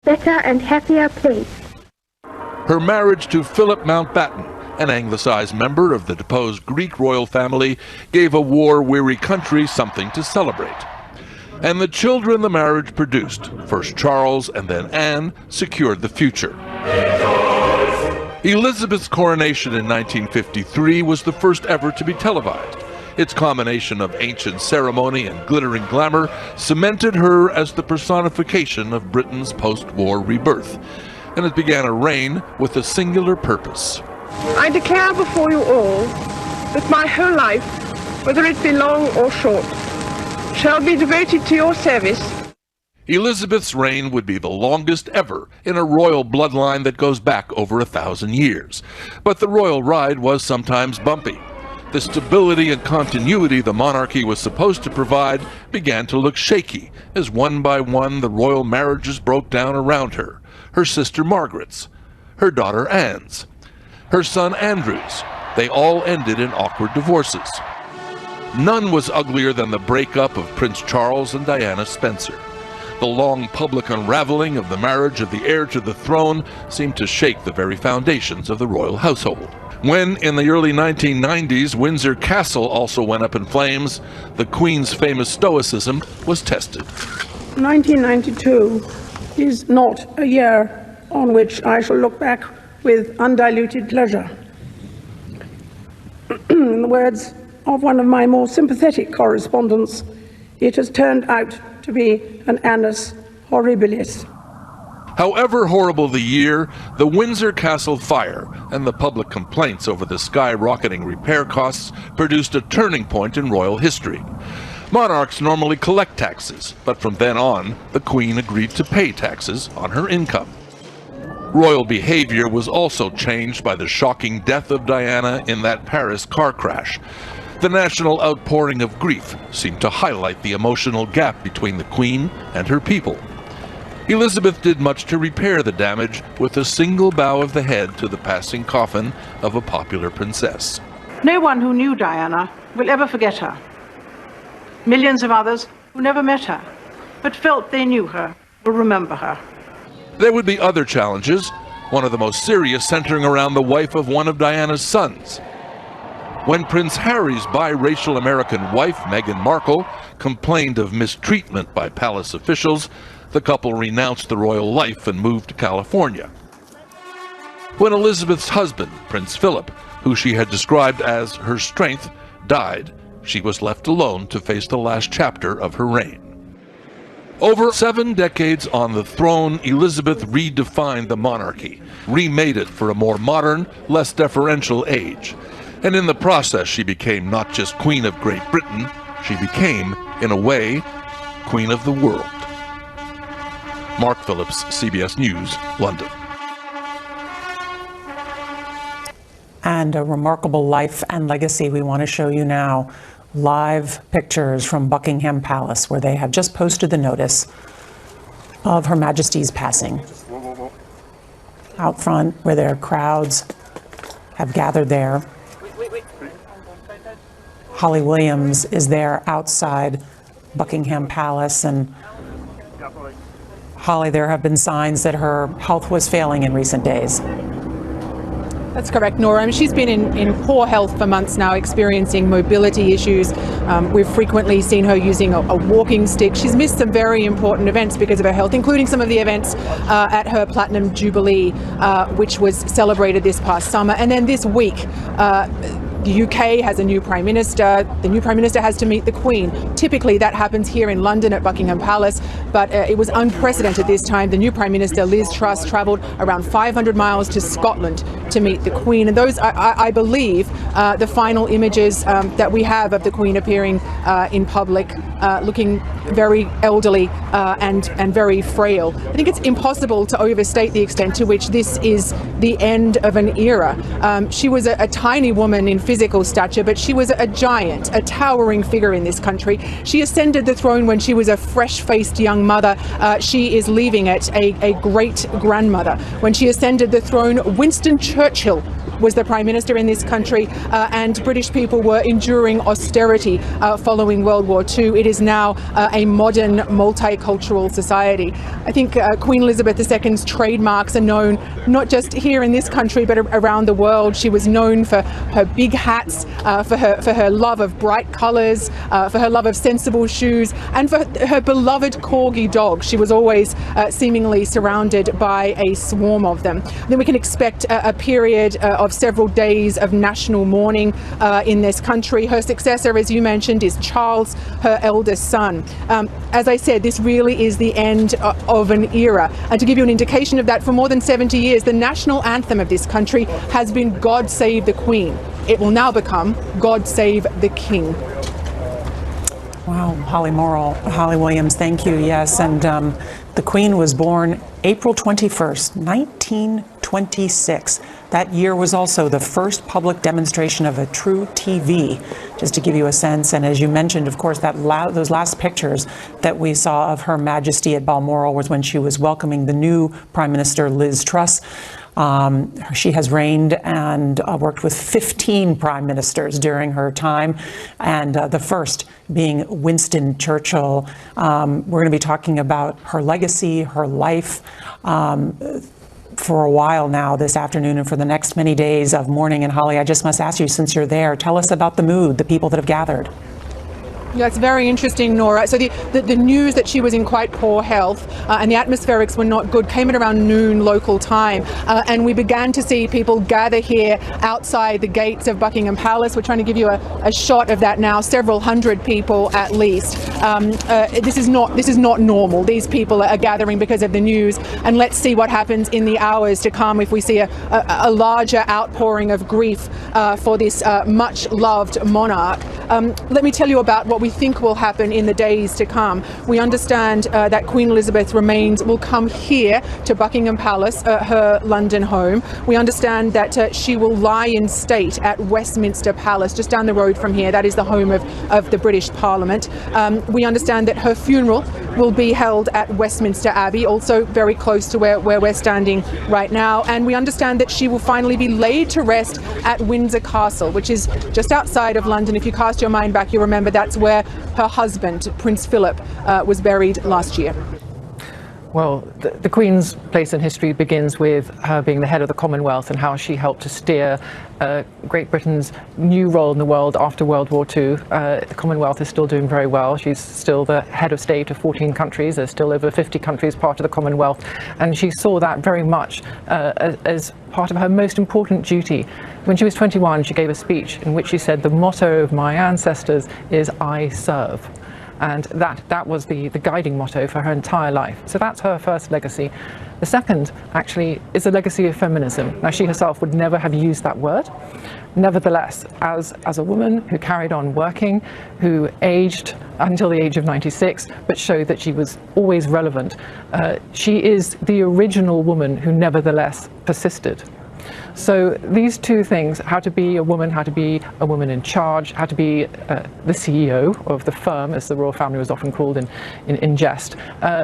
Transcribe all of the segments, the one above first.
better and happier place. Her marriage to Philip Mountbatten, an anglicized member of the deposed Greek royal family, gave a war-weary country something to celebrate. And the children the marriage produced, first Charles and then Anne, secured the future. Elizabeth's coronation in 1953 was the first ever to be televised. Its combination of ancient ceremony and glittering glamour cemented her as the personification of Britain's post-war rebirth, and it began a reign with a singular purpose. I declare before you all that my whole life, whether it be long or short, shall be devoted to your service. Elizabeth's reign would be the longest ever in a royal bloodline that goes back over 1,000 years. But the royal ride was sometimes bumpy. The stability and continuity the monarchy was supposed to provide began to look shaky as one by one the royal marriages broke down around her. Her sister Margaret's, her daughter Anne's, her son Andrew's. They all ended in awkward divorces. None was uglier than the breakup of Prince Charles and Diana Spencer. The long public unraveling of the marriage of the heir to the throne seemed to shake the very foundations of the royal household. When, in the early 1990s, Windsor Castle also went up in flames, the Queen's famous stoicism was tested. 1992 is not a year on which I shall look back with undiluted pleasure. In the words of one of my more sympathetic correspondents, it has turned out to be an annus horribilis. However horrible the year, the Windsor Castle fire and the public complaints over the skyrocketing repair costs produced a turning point in royal history. Monarchs normally collect taxes, but from then on, the Queen agreed to pay taxes on her income. Royal behavior was also changed by the shocking death of Diana in that Paris car crash. The national outpouring of grief seemed to highlight the emotional gap between the Queen and her people. Elizabeth did much to repair the damage with a single bow of the head to the passing coffin of a popular princess. No one who knew Diana will ever forget her. Millions of others who never met her, but felt they knew her, will remember her. There would be other challenges, one of the most serious centering around the wife of one of Diana's sons. When Prince Harry's biracial American wife, Meghan Markle, complained of mistreatment by palace officials, the couple renounced the royal life and moved to California. When Elizabeth's husband, Prince Philip, who she had described as her strength, died, she was left alone to face the last chapter of her reign. Over 7 decades on the throne, Elizabeth redefined the monarchy, remade it for a more modern, less deferential age. And in the process, she became not just Queen of Great Britain, she became, in a way, Queen of the world. Mark Phillips, CBS News, London. And a remarkable life and legacy we want to show you now. Live pictures from Buckingham Palace, where they have just posted the notice of Her Majesty's passing. Out front, where their crowds have gathered there. Holly Williams is there outside Buckingham Palace, and Holly, there have been signs that her health was failing in recent days. That's correct, Nora. She's been in poor health for months now, experiencing mobility issues. We've frequently seen her using a walking stick. She's missed some very important events because of her health, including some of the events at her Platinum Jubilee, which was celebrated this past summer. And then this week, the UK has a new Prime Minister. The new Prime Minister has to meet the Queen. Typically that happens here in London at Buckingham Palace, but it was unprecedented this time. The new Prime Minister, Liz Truss, travelled around 500 miles to Scotland to meet the Queen. And those, I believe, the final images that we have of the Queen appearing in public, looking very elderly and very frail. I think it's impossible to overstate the extent to which this is the end of an era. She was a tiny woman in physical stature, but she was a giant, a towering figure in this country. She ascended the throne when she was a fresh-faced young mother. She is leaving it a great-grandmother. When she ascended the throne, Winston Churchill was the Prime Minister in this country, and British people were enduring austerity following World War II. It is now a modern multicultural society. I think Queen Elizabeth II's trademarks are known not just here in this country but around the world. She was known for her big hats, for her love of bright colours, for her love of sensible shoes, and for her beloved corgi dog. She was always seemingly surrounded by a swarm of them. Then we can expect a period of several days of national mourning in this country. Her successor, as you mentioned, is Charles, her eldest son. As I said, this really is the end of an era. And to give you an indication of that, for more than 70 years, the national anthem of this country has been God Save the Queen. It will now become God Save the King. Wow, Holly Williams, thank you. Yes, and the Queen was born April 21st, 1926. That year was also the first public demonstration of a true TV, just to give you a sense. And as you mentioned, of course, those last pictures that we saw of Her Majesty at Balmoral was when she was welcoming the new Prime Minister, Liz Truss. She has reigned and worked with 15 prime ministers during her time, and the first being Winston Churchill. We're going to be talking about her legacy, her life, for a while now this afternoon and for the next many days of mourning. And Holly, I just must ask you, since you're there, tell us about the mood, the people that have gathered. Yeah, it's very interesting, Nora. So the news that she was in quite poor health and the atmospherics were not good came at around noon local time, and we began to see people gather here outside the gates of Buckingham Palace. We're trying to give you a shot of that now. Several hundred people at least. This is not normal. These people are gathering because of the news, and let's see what happens in the hours to come if we see a larger outpouring of grief for this much loved monarch. Let me tell you about what we think will happen in the days to come. We understand that Queen Elizabeth's remains will come here to Buckingham Palace, her London home. We understand that she will lie in state at Westminster Palace, just down the road from here. That is the home of the British Parliament. We understand that her funeral will be held at Westminster Abbey, also very close to where we're standing right now. And we understand that she will finally be laid to rest at Windsor Castle, which is just outside of London. If you cast your mind back, you remember that's where her husband, Prince Philip, was buried last year. Well, the Queen's place in history begins with her being the head of the Commonwealth and how she helped to steer Great Britain's new role in the world after World War II. The Commonwealth is still doing very well. She's still the head of state of 14 countries. There's still over 50 countries part of the Commonwealth. And she saw that very much as part of her most important duty. When she was 21, she gave a speech in which she said, "The motto of my ancestors is I serve." And that was the guiding motto for her entire life. So that's her first legacy. The second, actually, is a legacy of feminism. Now, she herself would never have used that word. Nevertheless, as a woman who carried on working, who aged until the age of 96, but showed that she was always relevant, she is the original woman who nevertheless persisted. So these two things, how to be a woman in charge, how to be the CEO of the firm, as the royal family was often called in jest,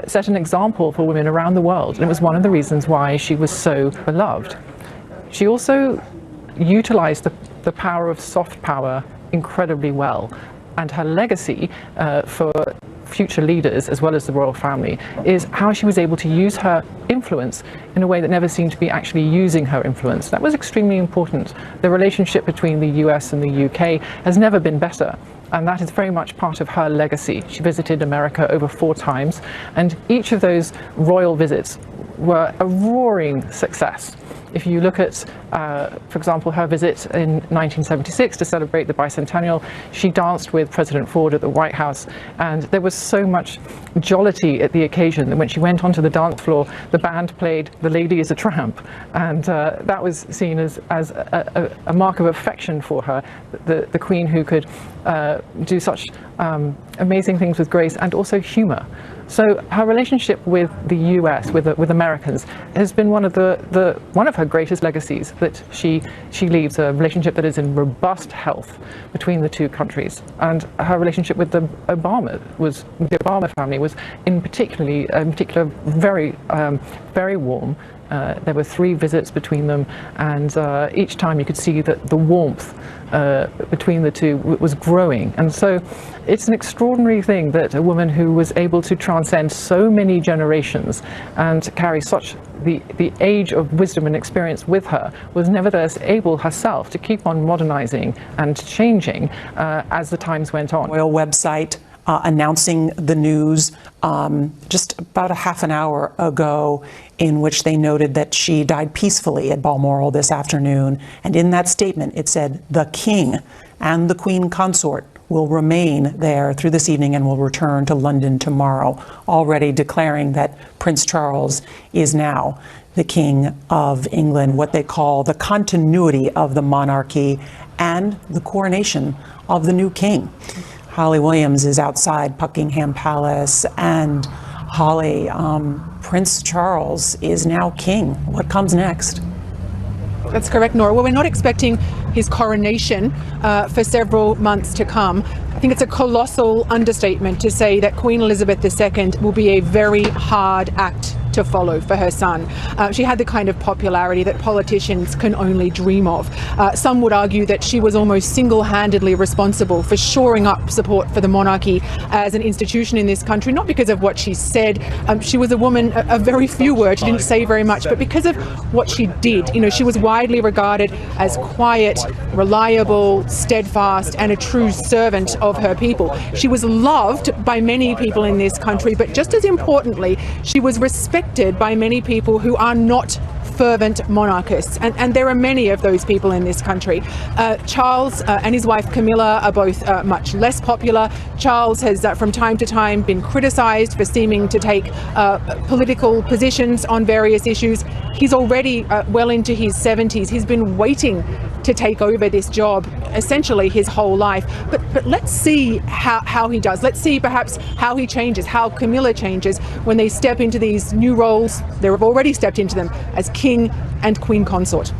set an example for women around the world. And it was one of the reasons why she was so beloved. She also utilized the power of soft power incredibly well. And her legacy for future leaders, as well as the royal family, is how she was able to use her influence in a way that never seemed to be actually using her influence. That was extremely important. The relationship between the US and the UK has never been better, and that is very much part of her legacy. She visited America over 4 times, and each of those royal visits were a roaring success. If you look at, for example, her visit in 1976 to celebrate the bicentennial, she danced with President Ford at the White House, and there was so much jollity at the occasion that when she went onto the dance floor, the band played "The Lady is a Tramp," and that was seen as a mark of affection for her, the Queen who could do such amazing things with grace and also humor. So her relationship with the US, with Americans, has been one of her greatest legacies that she leaves, a relationship that is in robust health between the two countries. And her relationship with the Obama family was in particular very warm, There were 3 visits between them, and each time you could see that the warmth between the two was growing. And so it's an extraordinary thing that a woman who was able to transcend so many generations and carry such the age of wisdom and experience with her was nevertheless able herself to keep on modernizing and changing as the times went on. Royal website announcing the news just about a half an hour ago, in which they noted that she died peacefully at Balmoral this afternoon. And in that statement, it said the King and the Queen Consort will remain there through this evening and will return to London tomorrow, already declaring that Prince Charles is now the King of England, what they call the continuity of the monarchy and the coronation of the new king. Holly Williams is outside Buckingham Palace, and Holly, Prince Charles is now king. What comes next? That's correct, Nora. Well, we're not expecting his coronation for several months to come. I think it's a colossal understatement to say that Queen Elizabeth II will be a very hard act to follow for her son. She had the kind of popularity that politicians can only dream of. Some would argue that she was almost single-handedly responsible for shoring up support for the monarchy as an institution in this country, not because of what she said. She was a woman of very few words. She didn't say very much, but because of what she did. You know, she was widely regarded as quiet, reliable, steadfast, and a true servant of her people. She was loved by many people in this country, but just as importantly, she was respected by many people who are not fervent monarchists, and there are many of those people in this country. Charles and his wife Camilla are both much less popular. Charles has from time to time been criticised for seeming to take political positions on various issues. He's already well into his 70s. He's been waiting to take over this job essentially his whole life. But let's see how he does. Let's see perhaps how he changes, how Camilla changes when they step into these new roles. They have already stepped into them as King and Queen Consort.